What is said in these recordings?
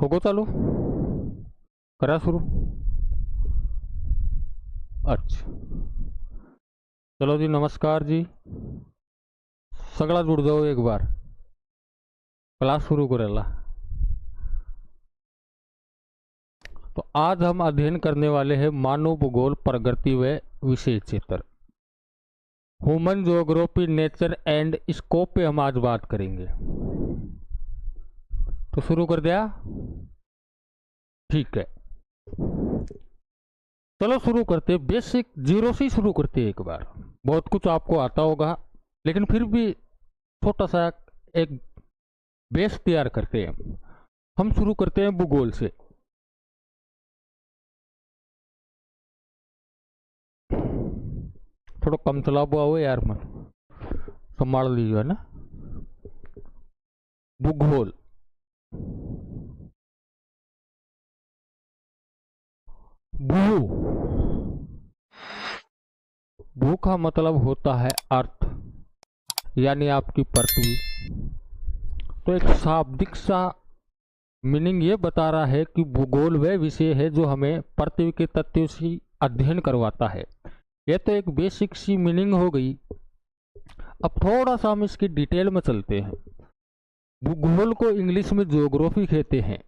होगो चालू करा शुरू। अच्छा चलो जी, नमस्कार जी, सगड़ा जुड़ जाओ एक बार, क्लास शुरू करेला। तो आज हम अध्ययन करने वाले हैं मानव भूगोल प्रगति व विशेष क्षेत्र, human geography nature and scope पे हम आज बात करेंगे। तो शुरू कर दिया, ठीक है। चलो शुरू करते, बेसिक जीरो से शुरू करते एक बार। बहुत कुछ आपको आता होगा, लेकिन फिर भी छोटा सा एक बेस तैयार करते हैं। हम शुरू करते हैं भूगोल से। थोड़ा कम चला हुआ हो यार, मन संभाल लीजिए ना। भूगोल, भू, भू का मतलब होता है अर्थ, यानी आपकी पृथ्वी। तो एक शाब्दिक सा मीनिंग ये बता रहा है कि भूगोल वह विषय है जो हमें पृथ्वी के तथ्यों से अध्ययन करवाता है। ये तो एक बेसिक सी मीनिंग हो गई। अब थोड़ा सा हम इसकी डिटेल में चलते हैं। भूगोल को इंग्लिश में ज्योग्राफी कहते हैं।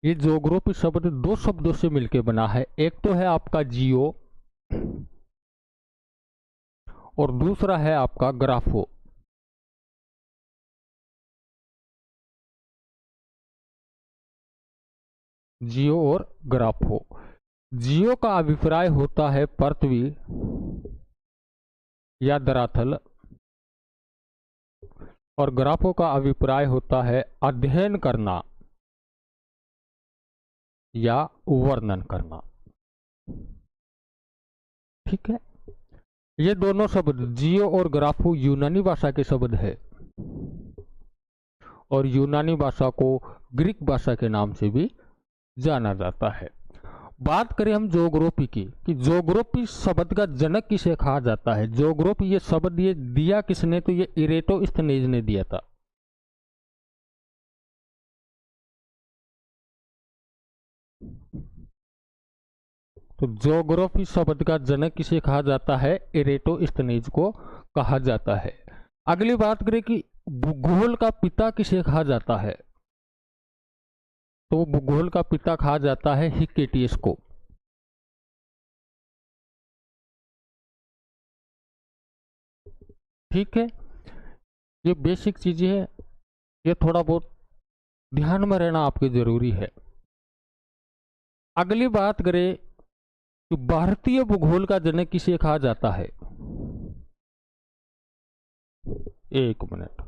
ये ज्योग्राफी शब्द दो शब्दों से मिलकर बना है। एक तो है आपका जियो और दूसरा है आपका ग्राफो। जियो और ग्राफो। जियो का अभिप्राय होता है पृथ्वी या धरातल, और ग्राफो का अभिप्राय होता है अध्ययन करना या वर्णन करना। ठीक है, ये दोनों शब्द जियो और ग्राफो यूनानी भाषा के शब्द है, और यूनानी भाषा को ग्रीक भाषा के नाम से भी जाना जाता है। बात करें हम ज्योग्राफी की, कि ज्योग्राफी शब्द का जनक किसे कहा जाता है। ज्योग्राफी ये शब्द ये दिया किसने, तो ये इरेटोस्थेनेज ने दिया था। तो ज्योग्राफी शब्द का जनक किसे कहा जाता है, इरेटोस्थेनेज को कहा जाता है। अगली बात करें कि भूगोल का पिता किसे कहा जाता है, तो भूगोल का पिता कहा जाता है हिक्केटियस को। ठीक है, ये बेसिक चीजें हैं, ये थोड़ा बहुत ध्यान में रहना आपके जरूरी है। अगली बात करें कि भारतीय भूगोल का जनक किसे कहा जाता है। एक मिनट,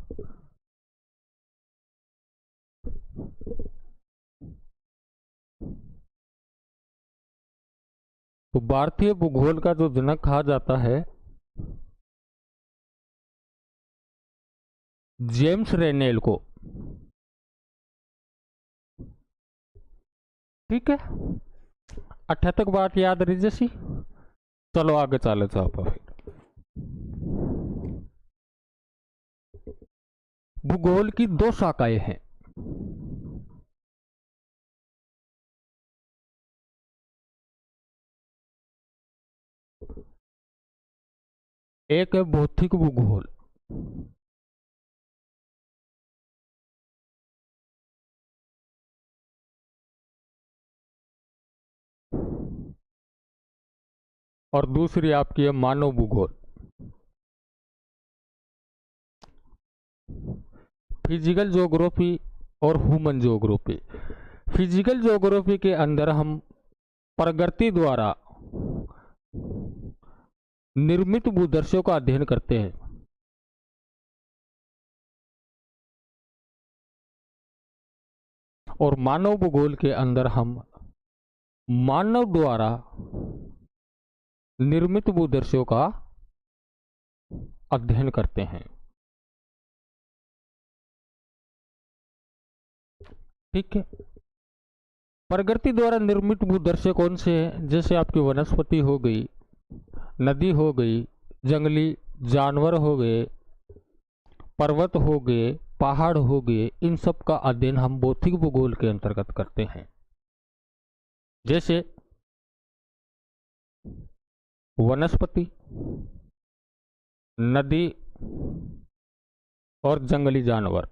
तो भारतीय भूगोल का जो जनक कहा जाता है जेम्स रेनेल को। ठीक है, 8 तक बात याद रही जैसी। चलो आगे चले जाओ। भूगोल की दो शाखाएं हैं। एक है भौतिक भूगोल, और दूसरी आपकी है मानव भूगोल, फिजिकल ज्योग्राफी और ह्यूमन ज्योग्राफी। फिजिकल ज्योग्राफी के अंदर हम प्रकृति द्वारा निर्मित भूदृश्यों का अध्ययन करते हैं, और मानव भूगोल के अंदर हम मानव द्वारा निर्मित भूदृश्यों का अध्ययन करते हैं। ठीक है, प्रकृति द्वारा निर्मित भूदृश्य कौन से हैं, जैसे आपकी वनस्पति हो गई, नदी हो गई, जंगली जानवर हो गए, पर्वत हो गए, पहाड़ हो गए, इन सब का अध्ययन हम भौतिक भूगोल के अंतर्गत करते हैं। जैसे वनस्पति, नदी और जंगली जानवर।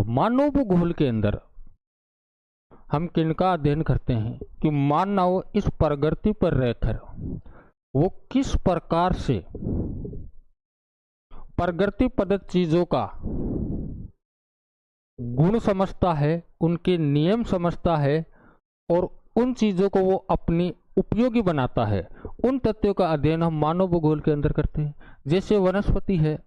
मानव भूगोल के अंदर हम किनका अध्ययन करते हैं कि मानव इस प्रगति पर रहकर वो किस प्रकार से प्रगति पद्धत चीजों का गुण समझता है, उनके नियम समझता है और उन चीजों को वो अपनी उपयोगी बनाता है। उन तथ्यों का अध्ययन हम मानव भूगोल के अंदर करते हैं। जैसे वनस्पति है,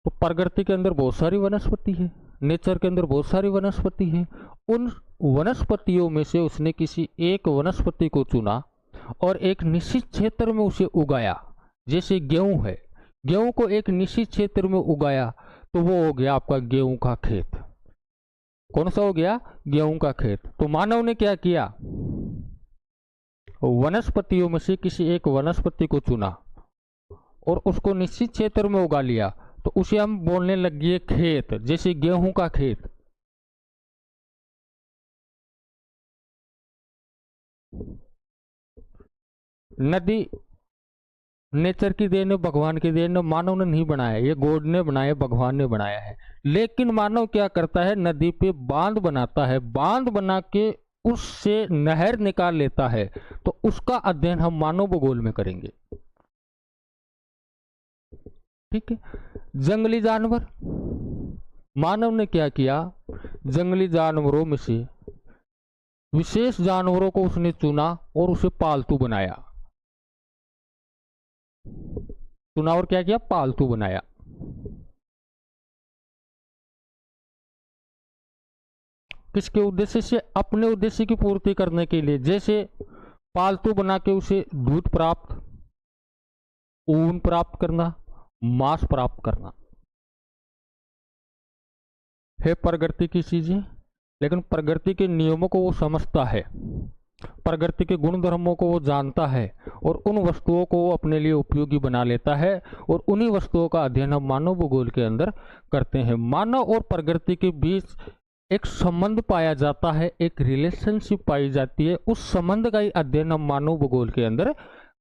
तो प्रकृति के अंदर बहुत सारी वनस्पति है, नेचर के अंदर बहुत सारी वनस्पति है। उन वनस्पतियों में से उसने किसी एक वनस्पति को चुना और एक निश्चित क्षेत्र में उसे उगाया। जैसे गेहूं है, गेहूं को एक निश्चित क्षेत्र में उगाया तो वो हो गया आपका गेहूं का खेत। कौन सा हो गया? गेहूं का खेत। तो मानव ने क्या किया? वनस्पतियों में से किसी एक वनस्पति को चुना और उसको निश्चित क्षेत्र में उगा लिया, तो उसे हम बोलने लगे खेत। जैसे गेहूं का खेत। नदी नेचर की देन है, भगवान की देन है, मानव ने नहीं बनाया, ये गॉड ने बनाया, भगवान ने बनाया है। लेकिन मानव क्या करता है? नदी पे बांध बनाता है, बांध बना के उससे नहर निकाल लेता है। तो उसका अध्ययन हम मानव भूगोल में करेंगे। ठीक है। जंगली जानवर, मानव ने क्या किया? जंगली जानवरों में से विशेष जानवरों को उसने चुना और उसे पालतू बनाया। चुना और क्या किया? पालतू बनाया। किसके उद्देश्य से? अपने उद्देश्य की पूर्ति करने के लिए। जैसे पालतू बना के उसे दूध प्राप्त, ऊन प्राप्त करना, मांस प्राप्त करना है प्रकृति की चीजें। लेकिन प्रकृति के नियमों को वो समझता है, प्रकृति के गुण धर्मों को वो जानता है और उन वस्तुओं को वो अपने लिए उपयोगी बना लेता है। और उन्हीं वस्तुओं का अध्ययन हम मानव भूगोल के अंदर करते हैं। मानव और प्रकृति के बीच एक संबंध पाया जाता है, एक रिलेशनशिप पाई जाती है। उस संबंध का ही अध्ययन हम मानव भूगोल के अंदर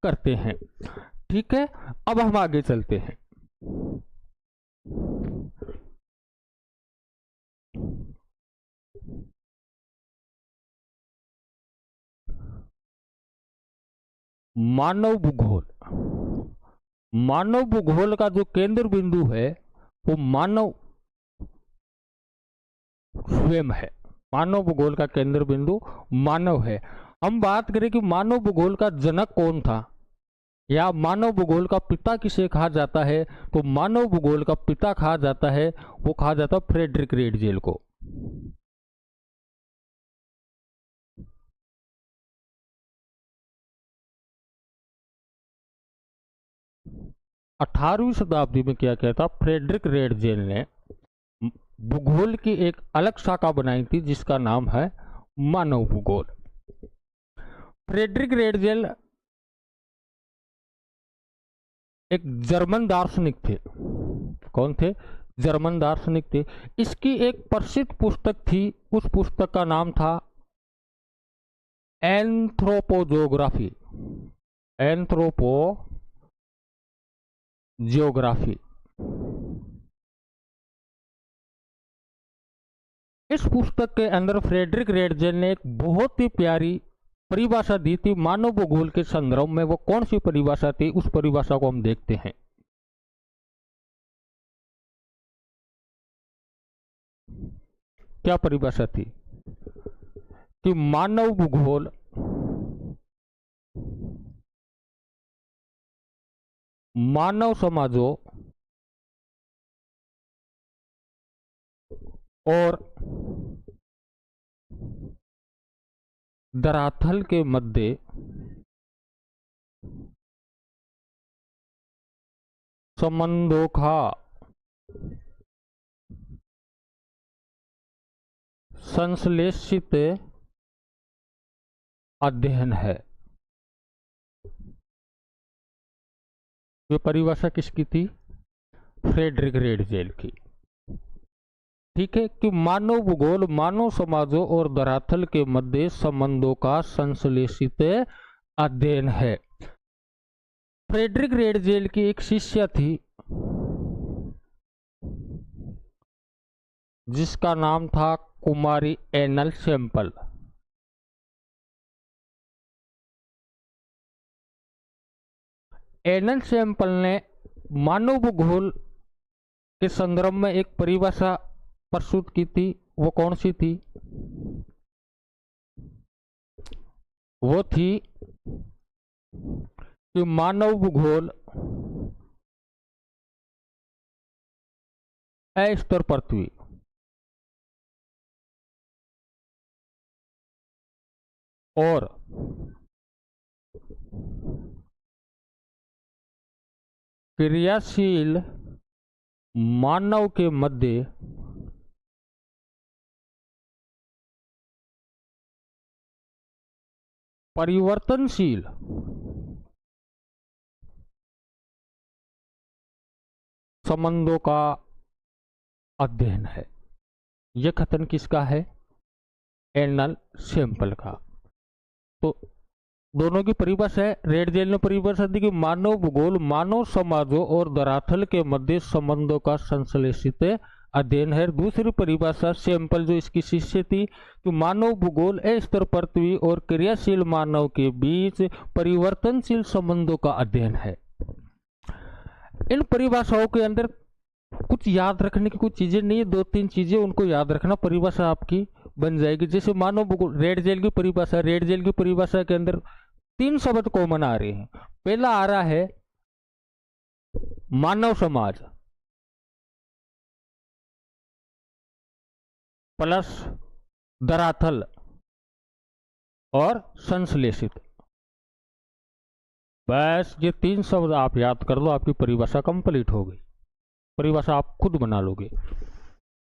करते हैं। ठीक है। अब हम आगे चलते हैं। मानव भूगोल, मानव भूगोल का जो केंद्र बिंदु है वो मानव स्वयं है। मानव भूगोल का केंद्र बिंदु मानव है। हम बात करें कि मानव भूगोल का जनक कौन था या मानव भूगोल का पिता किसे कहा जाता है, तो मानव भूगोल का पिता कहा जाता है, वो कहा जाता है फ्रेडरिक रेडजेल को। अठारहवीं शताब्दी में क्या कहता? फ्रेडरिक रेडजेल ने भूगोल की एक अलग शाखा बनाई थी जिसका नाम है मानव भूगोल। फ्रेडरिक रेडजेल एक जर्मन दार्शनिक थे। कौन थे? जर्मन दार्शनिक थे। इसकी एक प्रसिद्ध पुस्तक थी, उस पुस्तक का नाम था एंथ्रोपोजोग्राफी। एंथ्रोपोजियोग्राफी। इस पुस्तक के अंदर फ्रेडरिक रेडजेल ने एक बहुत ही प्यारी परिभाषा दी थी मानव भूगोल के संदर्भ में। वो कौन सी परिभाषा थी? उस परिभाषा को हम देखते हैं। क्या परिभाषा थी? कि मानव भूगोल मानव समाजों और धरातल के मध्य संबंधों का संश्लेषित अध्ययन है। ये परिभाषा किसकी थी? फ्रेडरिक रेडजेल की। ठीक है, कि मानव भूगोल मानव समाजों और धरातल के मध्य संबंधों का संश्लेषित अध्ययन है। फ्रेडरिक रेडजेल की एक शिष्या थी जिसका नाम था कुमारी एनल सैंपल। एनल सैंपल ने मानव भूगोल के संदर्भ में एक परिभाषा प्रस्तुत की थी। वो कौन सी थी? वो थी कि मानव भूगोल अस्तर पृथ्वी और क्रियाशील मानव के मध्य परिवर्तनशील संबंधों का अध्ययन है। यह कथन किसका है? एनल सैंपल का। तो दोनों की परिभाषा है। रेडजेल ने परिभाषा दी कि मानव भूगोल मानव समाजों और धरातल के मध्य संबंधों का संश्लेषित अध्ययन है। दूसरी परिभाषा सैंपल जो इसकी शिष्य थी कि मानव भूगोल अस्तर पृथ्वी और क्रियाशील मानव के बीच परिवर्तनशील संबंधों का अध्ययन है। इन परिभाषाओं के अंदर कुछ याद रखने की कुछ चीजें नहीं है, 2-3 चीजें उनको याद रखना, परिभाषा आपकी बन जाएगी। जैसे मानव भूगोल रेडजेल की परिभाषा, रेडजेल की परिभाषा के अंदर 3 शब्द कॉमन आ रहे हैं। पहला आ रहा है मानव समाज प्लस धरातल और संश्लेषित। बस ये 3 शब्द आप याद कर लो, आपकी परिभाषा कंप्लीट हो गई। परिभाषा आप खुद बना लोगे।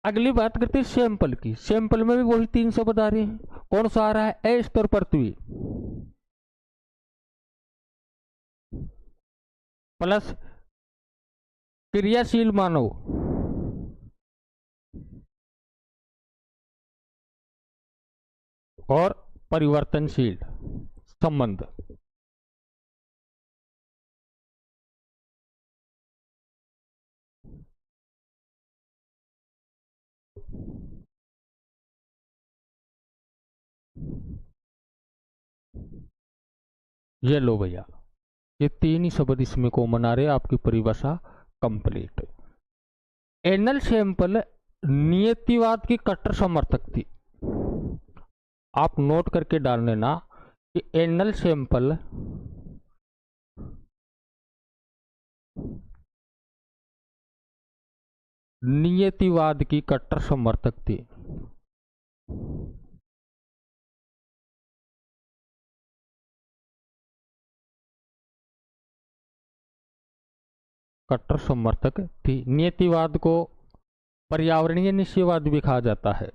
अगली बात करते हैं सैंपल की। सैंपल में भी वही 3 शब्द आ रहे हैं। कौन सा आ रहा है? अस्तर पृथ्वी प्लस क्रियाशील मानव और परिवर्तनशील संबंध। ये लो भैया, ये 3 ही शब्द इसमें कॉमन आ रहे हैं। आपकी परिभाषा कंप्लीट। एनल सैंपल नियतिवाद की कट्टर समर्थक थी। आप नोट करके डाल लेना कि एनल सैंपल नियतिवाद की कट्टर समर्थक थी। कट्टर समर्थक थी। नियतिवाद को पर्यावरणीय निश्चयवाद भी कहा जाता है।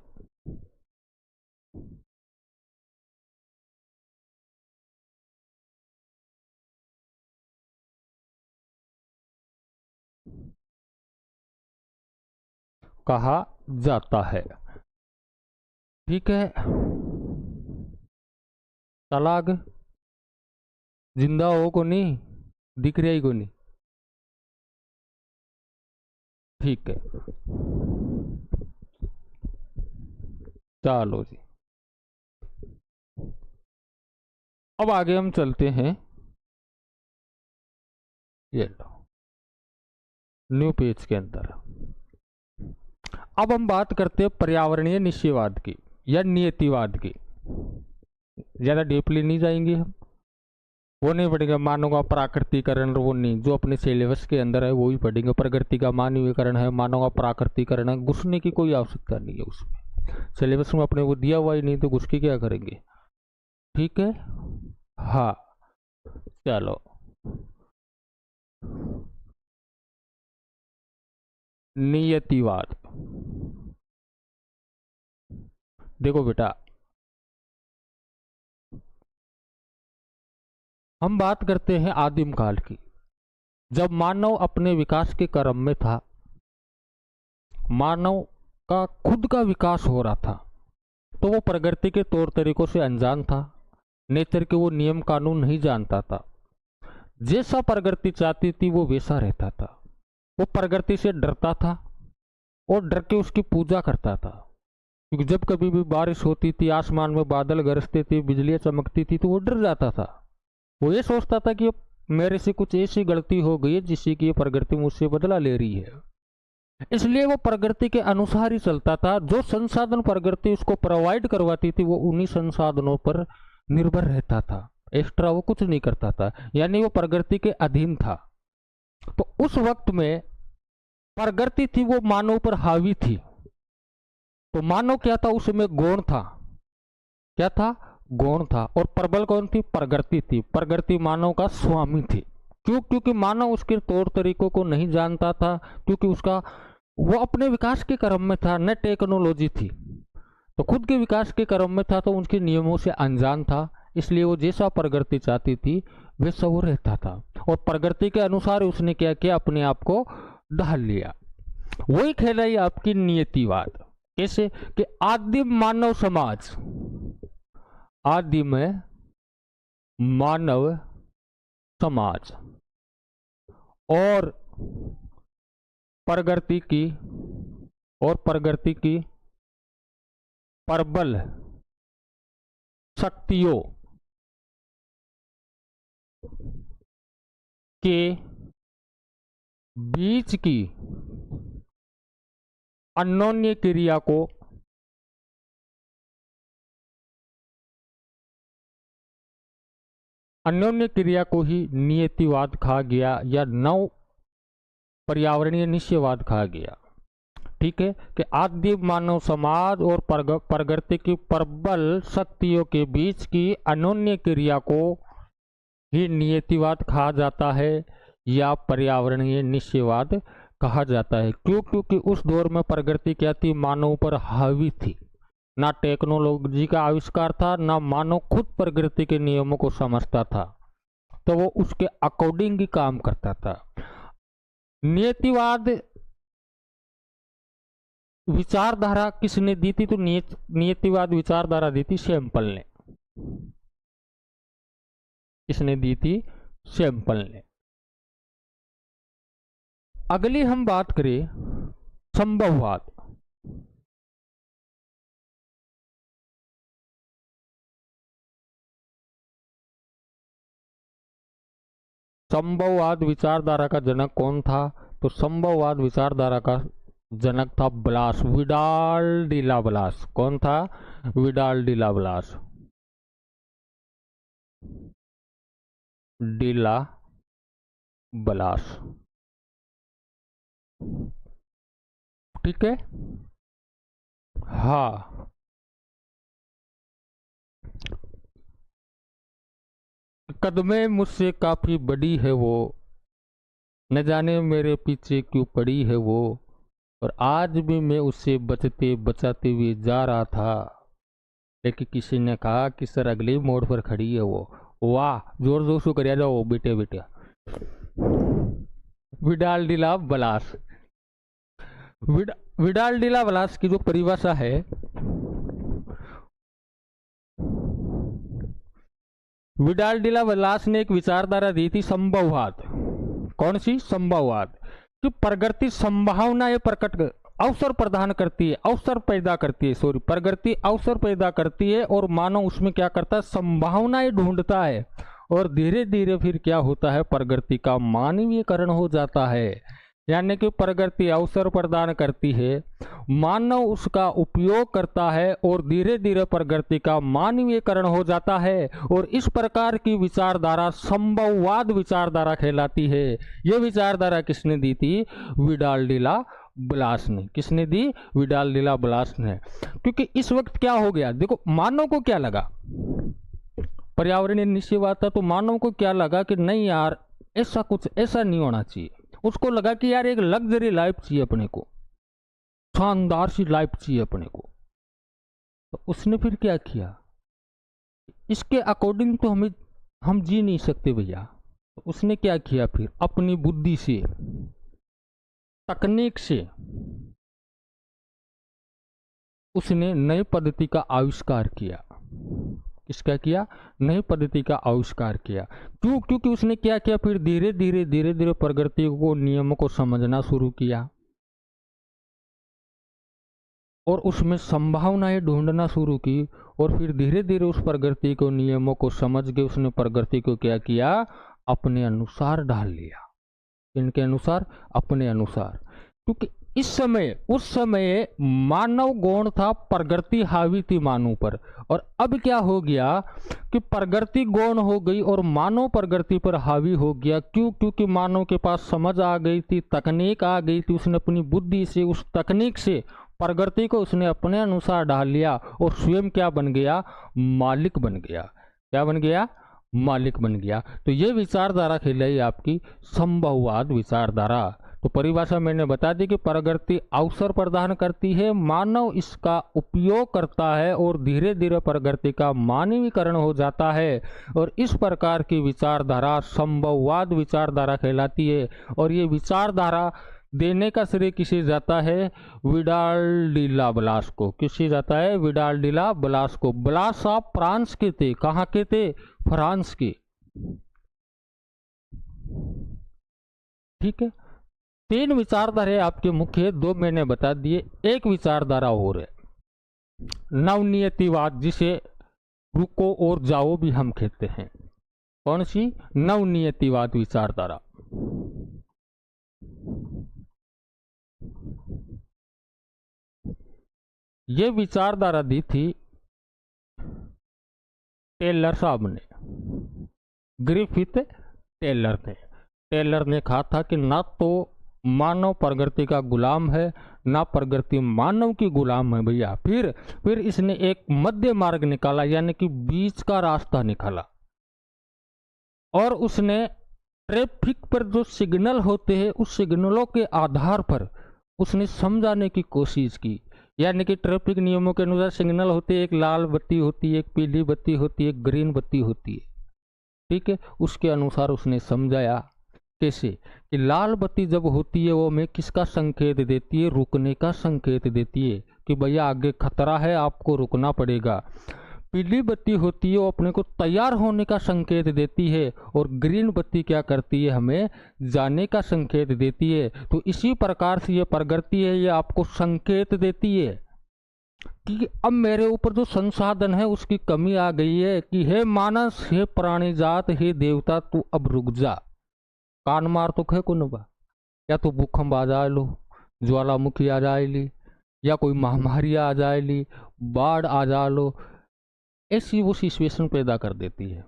कहा जाता है। ठीक है, तलाक जिंदा हो को नहीं दिख रही को नहीं। ठीक है, चलो जी, अब आगे हम चलते हैं। ये लो न्यू पेज के अंदर। अब हम बात करते हैं पर्यावरणीय निश्चयवाद की या नियतिवाद की। ज्यादा डीपली नहीं जाएंगे हम, वो नहीं पढ़ेंगे। मानव का प्राकृतिकरण, वो नहीं, जो अपने सिलेबस के अंदर है वो ही पढ़ेंगे। प्रकृति का मानवीकरण है, मानव का प्राकृतिकरण है, घुसने की कोई आवश्यकता नहीं है उसमें। सिलेबस में अपने वो दिया हुआ ही नहीं तो घुस के क्या करेंगे। ठीक है, हाँ चलो। नियतिवाद देखो बेटा, हम बात करते हैं आदिम काल की, जब मानव अपने विकास के क्रम में था, मानव का खुद का विकास हो रहा था, तो वो प्रकृति के तौर तरीकों से अनजान था, नेचर के वो नियम कानून नहीं जानता था। जैसा प्रकृति चाहती थी वो वैसा रहता था। वो प्रकृति से डरता था और डर के उसकी पूजा करता था, क्योंकि जब कभी भी बारिश होती थी, आसमान में बादल गरजते थे, बिजलियां चमकती थी, तो वो डर जाता था। वो ये सोचता था कि मेरे से कुछ ऐसी गलती हो गई है जिससे कि ये प्रकृति मुझसे बदला ले रही है। इसलिए वो प्रकृति के अनुसार ही चलता था। जो संसाधन प्रकृति उसको प्रोवाइड करवाती थी वो उन्हीं संसाधनों पर निर्भर रहता था, एक्स्ट्रा वो कुछ नहीं करता था, यानी वो प्रकृति के अधीन था। तो उस वक्त में प्रकृति थी वो मानव पर हावी थी। तो मानव क्या था, उसमें गौण था। क्या था? गौण था। और प्रबल कौन थी? प्रकृति थी। प्रकृति मानव का स्वामी थी। क्यों? क्योंकि मानव उसके तौर तरीकों को नहीं जानता था, क्योंकि उसका वो अपने विकास के क्रम में था, न टेक्नोलॉजी थी। तो खुद के विकास के क्रम में था, तो उनके नियमों से अनजान था। इसलिए वो जैसा प्रकृति चाहती थी वैसा वो रहता था, और प्रकृति के अनुसार उसने क्या किया, अपने आप को ढाल लिया। वही कहलाई आपकी नियतिवाद। कैसे? कि आदिम मानव समाज, आदिम मानव समाज और प्रकृति की प्रबल शक्तियों के बीच की अन्योन्य क्रिया को ही नियतिवाद कहा गया, या नव पर्यावरणीय निश्चयवाद कहा गया। ठीक है, कि आदिम मानव समाज और प्रकृति की प्रबल शक्तियों के बीच की अन्योन्य क्रिया को ही नियतिवाद कहा जाता है, या पर्यावरणीय निश्चयवाद कहा जाता है। क्यों? क्योंकि उस दौर में प्रकृति क्या थी, मानव पर हावी थी। ना टेक्नोलॉजी का आविष्कार था, ना मानव खुद प्रकृति के नियमों को समझता था, तो वो उसके अकॉर्डिंग ही काम करता था। नियतिवाद विचारधारा किसने दी थी? तो नियतिवाद विचारधारा दी थी सैंपल ने। किसने दी थी? सैंपल ने। अगली हम बात करें संभववाद। संभववाद विचारधारा का जनक कौन था? तो संभववाद विचारधारा का जनक था ब्लास, विडाल डी ब्लास। कौन था? Vidal de Blas. De la Blas. ठीक है। हाँ, कदमें मुझसे काफी बड़ी है वो, न जाने मेरे पीछे क्यों पड़ी है वो, और आज भी मैं उससे बचते बचाते हुए जा रहा था, लेकिन किसी ने कहा कि सर अगले मोड़ पर खड़ी है वो। वाह, जोर जोर से कर जाओ बेटे बेटे। Vidal de Blache. Vidal de Blache की जो परिभाषा है, विडाल डी ब्लास ने एक विचारधारा दी थी संभववाद। कौन सी? संभववाद। कि प्रकृति संभावनाएं प्रकट अवसर प्रदान करती है, अवसर पैदा करती है, सॉरी, प्रकृति अवसर पैदा करती है और मानव उसमें क्या करता है, संभावनाएं ढूंढता है, और धीरे धीरे फिर क्या होता है, प्रकृति का मानवीयकरण हो जाता है। यानी कि प्रकृति अवसर प्रदान करती है, मानव उसका उपयोग करता है, और धीरे धीरे प्रकृति का मानवीयकरण हो जाता है, और इस प्रकार की विचारधारा संभववाद विचारधारा कहलाती है। यह विचारधारा किसने दी थी? विडाल डी ब्लास ने। किसने दी? विडाल डी ब्लास ने। क्योंकि इस वक्त क्या हो गया, देखो, मानव को क्या लगा, पर्यावरणीय निश्चयवाद था, तो मानव को क्या लगा कि नहीं यार, ऐसा कुछ ऐसा नहीं होना चाहिए। उसको लगा कि यार एक लग्जरी लाइफ चाहिए अपने को, शानदार सी लाइफ चाहिए अपने को। तो उसने फिर क्या किया, इसके अकॉर्डिंग तो हम जी नहीं सकते भैया। तो उसने क्या किया, फिर अपनी बुद्धि से, तकनीक से उसने नई पद्धति का आविष्कार किया। किसका किया, नई पद्धति का आविष्कार किया। क्यों, क्योंकि उसने क्या किया, फिर धीरे धीरे प्रकृति को, नियमों को समझना शुरू किया और उसमें संभावनाएं ढूंढना शुरू की। और फिर धीरे धीरे उस प्रकृति को, नियमों को समझ के उसने प्रकृति को क्या किया, अपने अनुसार ढाल लिया। इनके अनुसार, अपने अनुसार। क्योंकि उस समय मानव गौण था, प्रकृति हावी थी मानव पर। और अब क्या हो गया कि प्रकृति गौण हो गई और मानव प्रकृति पर हावी हो गया। क्यों, क्योंकि मानव के पास समझ आ गई थी, तकनीक आ गई थी। उसने अपनी बुद्धि से, उस तकनीक से प्रकृति को उसने अपने अनुसार ढाल लिया और स्वयं क्या बन गया, मालिक बन गया। क्या बन गया, मालिक बन गया। तो ये विचारधारा कहलाई आपकी संभववाद विचारधारा। तो परिभाषा मैंने बता दी कि प्रकृति अवसर प्रदान करती है, मानव इसका उपयोग करता है और धीरे धीरे प्रकृति का मानवीकरण हो जाता है। और इस प्रकार की विचारधारा संभववाद विचारधारा कहलाती है। और ये विचारधारा देने का श्रेय किसे जाता है, विडाल डिला ब्लास को। किसे जाता है, विडाल डिला ब्लास को। ब्लास आप फ्रांस के थे। कहाँ के थे, फ्रांस के। ठीक है, 3 विचारधारा आपके मुख्य, 2 मैंने बता दिए। एक विचारधारा और है नवनियतिवाद, जिसे रुको और जाओ भी हम कहते हैं। कौन सी, नवनियतिवाद विचारधारा। ये विचारधारा दी थी टेलर साहब ने, ग्रिफिथ टेलर ने। टेलर ने कहा था कि ना तो मानव प्रकृति का गुलाम है, ना प्रकृति मानव की गुलाम है भैया। फिर इसने एक मध्य मार्ग निकाला, यानी कि बीच का रास्ता निकाला। और उसने ट्रैफिक पर जो सिग्नल होते हैं, उस सिग्नलों के आधार पर उसने समझाने की कोशिश की। यानी कि ट्रैफिक नियमों के अनुसार सिग्नल होते हैं, एक लाल बत्ती होती है, एक पीली बत्ती होती है, एक ग्रीन बत्ती होती है। ठीक है, उसके अनुसार उसने समझाया। कैसे, कि लाल बत्ती जब होती है वो हमें किसका संकेत देती है, रुकने का संकेत देती है कि भैया आगे खतरा है, आपको रुकना पड़ेगा। पीली बत्ती होती है वो अपने को तैयार होने का संकेत देती है। और ग्रीन बत्ती क्या करती है, हमें जाने का संकेत देती है। तो इसी प्रकार से ये प्रकृति है, ये आपको संकेत देती है कि अब मेरे ऊपर जो संसाधन है उसकी कमी आ गई है, कि हे मानस, हे प्राणी जात, हे देवता, तू अब रुक जा। कान मार तो खे को बा, या तो भूकंप आ जाए लो, ज्वालामुखी आ जाए ली, या कोई महामारी आ जाए ली, बाढ़ आ जा लो, ऐसी वो सिचुएशन पैदा कर देती है।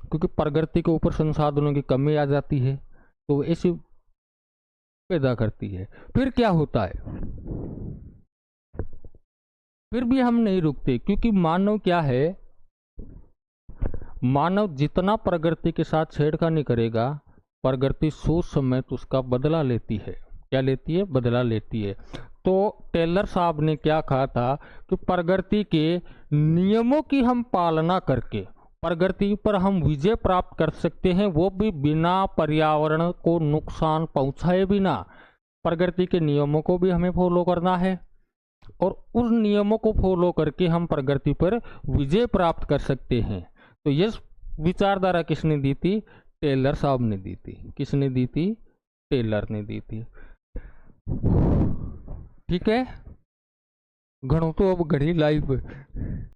क्योंकि प्रकृति के ऊपर संसाधनों की कमी आ जाती है, तो ऐसी पैदा करती है। फिर क्या होता है, फिर भी हम नहीं रुकते। क्योंकि मानव क्या है, मानव जितना प्रकृति के साथ छेड़खानी करेगा, प्रकृति सोच समय तो उसका बदला लेती है। क्या लेती है, बदला लेती है। तो टेलर साहब ने क्या कहा था कि प्रकृति के नियमों की हम पालना करके प्रकृति पर हम विजय प्राप्त कर सकते हैं, वो भी बिना पर्यावरण को नुकसान पहुंचाए बिना। प्रकृति के नियमों को भी हमें फॉलो करना है और उन नियमों को फॉलो करके हम प्रकृति पर विजय प्राप्त कर सकते हैं। तो ये विचारधारा किसने दी थी, टेलर साहब ने दी थी। किसने दी थी, टेलर ने दी थी। ठीक है, घणो तो अब घड़ी लाइव